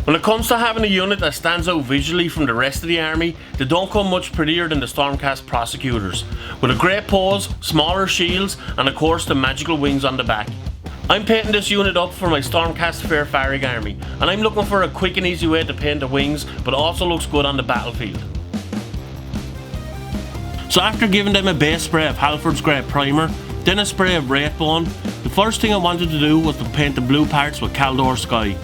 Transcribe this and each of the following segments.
When it comes to having a unit that stands out visually from the rest of the army, they don't come much prettier than the Stormcast Prosecutors, with a great pose, smaller shields, and of course the magical wings on the back. I'm painting this unit up for my Stormcast Fair army, and I'm looking for a quick and easy way to paint the wings, but also looks good on the battlefield. So after giving them a base spray of Halford's Grey Primer, then a spray of Wraithbone, the first thing I wanted to do was to paint the blue parts with Caldor Sky.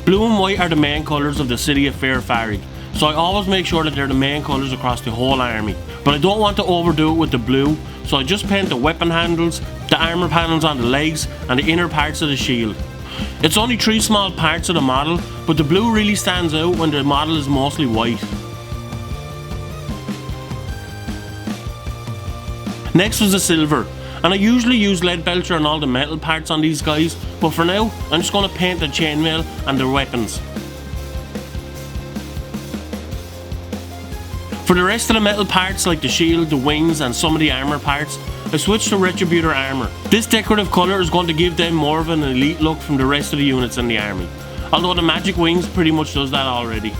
Blue and white are the main colours of the city of Fairfarrig, so I always make sure that they're the main colours across the whole army. But I don't want to overdo it with the blue, so I just paint the weapon handles, the armour panels on the legs, and the inner parts of the shield. It's only 3 small parts of the model, but the blue really stands out when the model is mostly white. Next was the silver, and I usually use Leadbelcher on all the metal parts on these guys, but for now I'm just going to paint the chainmail and their weapons. For the rest of the metal parts like the shield, the wings and some of the armour parts, I switched to Retributor armour. This decorative colour is going to give them more of an elite look from the rest of the units in the army, although the magic wings pretty much does that already.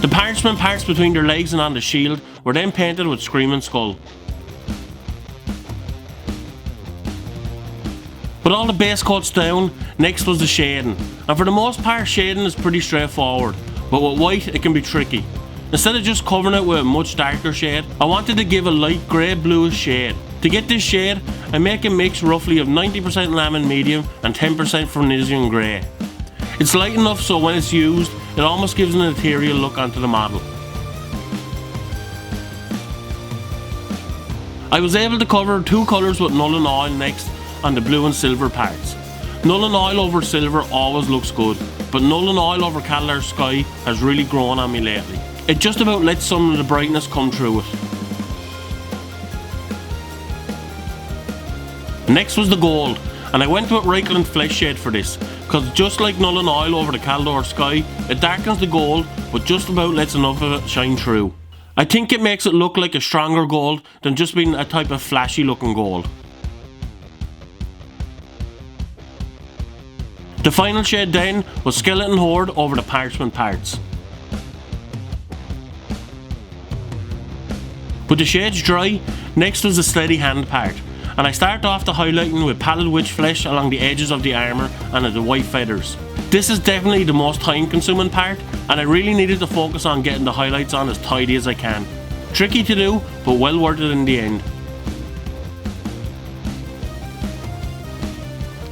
The parchment parts between their legs and on the shield were then painted with Screaming Skull. With all the base coats down, next was the shading, and for the most part shading is pretty straightforward, but with white it can be tricky. Instead of just covering it with a much darker shade, I wanted to give a light grey bluish shade. To get this shade, I make a mix roughly of 90% Lamb Medium and 10% Farnesian Grey. It's light enough so when it's used, it almost gives an ethereal look onto the model. I was able to cover 2 colours with Null and Oil next on the blue and silver parts. Null and Oil over silver always looks good, but Null and Oil over Caldor Sky has really grown on me lately. It just about lets some of the brightness come through it. Next was the gold, and I went with Reikland Flesh Shade for this, because just like Null and Oil over the Caldor Sky, it darkens the gold, but just about lets enough of it shine through. I think it makes it look like a stronger gold than just being a type of flashy looking gold. The final shade then was Skeleton Horde over the parchment parts. With the shades dry, next was the steady hand part, and I start off the highlighting with Pallid Witch Flesh along the edges of the armour and the white feathers. This is definitely the most time consuming part, and I really needed to focus on getting the highlights on as tidy as I can. Tricky to do, but well worth it in the end.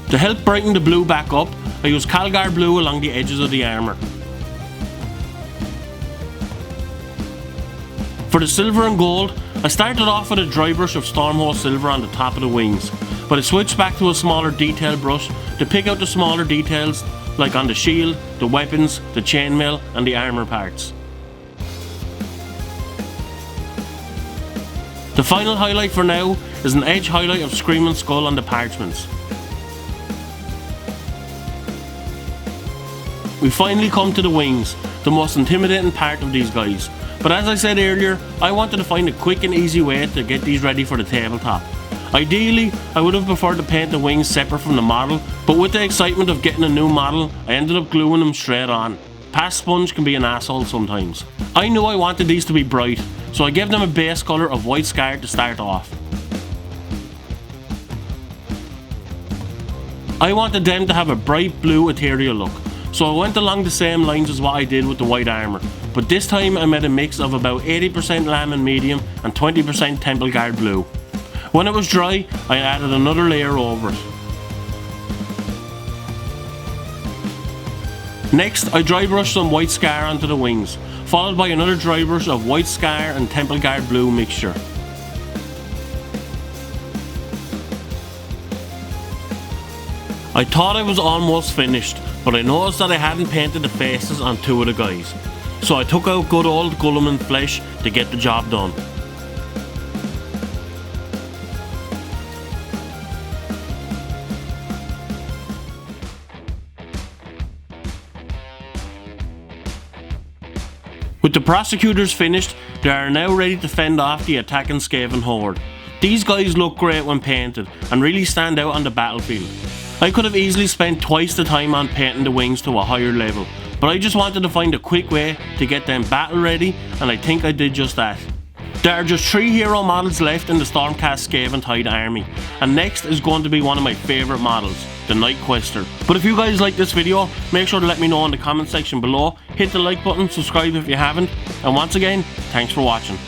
To help brighten the blue back up, I used Calgar Blue along the edges of the armour. For the silver and gold, I started off with a dry brush of Stormhost Silver on the top of the wings, but I switched back to a smaller detail brush to pick out the smaller details like on the shield, the weapons, the chainmail and the armour parts. The final highlight for now is an edge highlight of Screaming Skull on the parchments. We finally come to the wings, the most intimidating part of these guys. But as I said earlier, I wanted to find a quick and easy way to get these ready for the tabletop. Ideally, I would have preferred to paint the wings separate from the model, but with the excitement of getting a new model, I ended up gluing them straight on. Past Sponge can be an asshole sometimes. I knew I wanted these to be bright, so I gave them a base colour of white scar to start off. I wanted them to have a bright blue ethereal look, so I went along the same lines as what I did with the white armour, but this time I made a mix of about 80% Lamb Medium and 20% Temple Guard Blue. When it was dry, I added another layer over it. Next, I dry brushed some white scar onto the wings, followed by another dry brush of white scar and Temple Guard Blue mixture. I thought I was almost finished, but I noticed that I hadn't painted the faces on 2 of the guys, so I took out good old Guilliman Flesh to get the job done. With the Prosecutors finished, they are now ready to fend off the attacking Skaven Horde. These guys look great when painted and really stand out on the battlefield. I could have easily spent twice the time on painting the wings to a higher level, but I just wanted to find a quick way to get them battle ready, and I think I did just that. There are just 3 hero models left in the Stormcast Skaven Tide army, and next is going to be one of my favourite models, the Night Quester. But if you guys like this video, make sure to let me know in the comment section below, hit the like button, subscribe if you haven't, and once again, thanks for watching.